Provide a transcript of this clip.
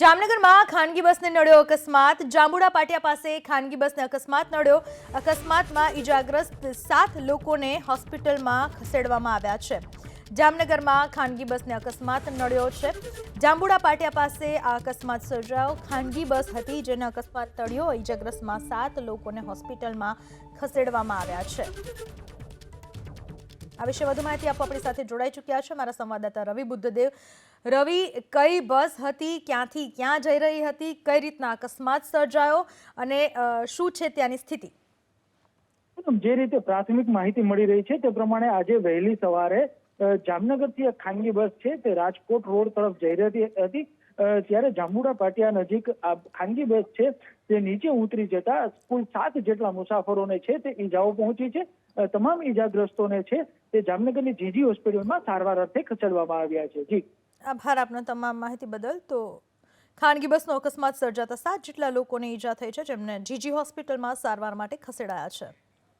જામનગરમાં ખાનગી બસને નડ્યો અકસ્માત। જાંબુડા પાટિયા પાસે ખાનગી બસને અકસ્માત નડ્યો। અકસ્માતમાં ઈજાગ્રસ્ત 7 લોકોને હોસ્પિટલમાં ખસેડવામાં આવ્યા છે। જામનગરમાં ખાનગી બસને અકસ્માત નડ્યો છે। જાંબુડા પાટિયા પાસે આ અકસ્માત સર્જાયો। ખાનગી બસ હતી જેને અકસ્માત નડ્યો। ઈજાગ્રસ્તમાં 7 લોકોને હોસ્પિટલમાં ખસેડવામાં આવ્યા છે। આ વિશે વધુ માહિતી આપવા આપણી સાથે જોડાઈ ચૂક્યા છે મારા સંવાદદાતા રવિ બુદ્ધદેવ। રવિ, કઈ બસ હતી, ક્યાંથી ક્યાં જઈ રહી હતી, કઈ રીતના અકસ્માત સર્જાયો અને શું છે ત્યાંની સ્થિતિ? જે રીતે પ્રાથમિક માહિતી મળી રહી છે તે પ્રમાણે આજે વહેલી સવારે જામનગરથી એક ખાનગી બસ છે તે રાજકોટ રોડ તરફ જઈ રહી હતી। ત્યારે જાંબુડા પાટિયા નજીક આ ખાનગી બસ છે તે નીચે ઉતરી જતા કુલ 7 જેટલા મુસાફરોને છે તે ઈજાઓ પહોંચી છે। તમામ ઈજાગ્રસ્તોને છે તે જામનગરની જીજી હોસ્પિટલમાં સારવાર અર્થે ખસેડવામાં આવ્યા છે। જી, આભાર આપનો તમામ માહિતી બદલ। તો ખાનગી બસનો અકસ્માત સર્જાતા 7 જેટલા લોકોને ઈજા થઈ છે જેમને જીજી હોસ્પિટલમાં સારવાર માટે ખસેડાયા છે।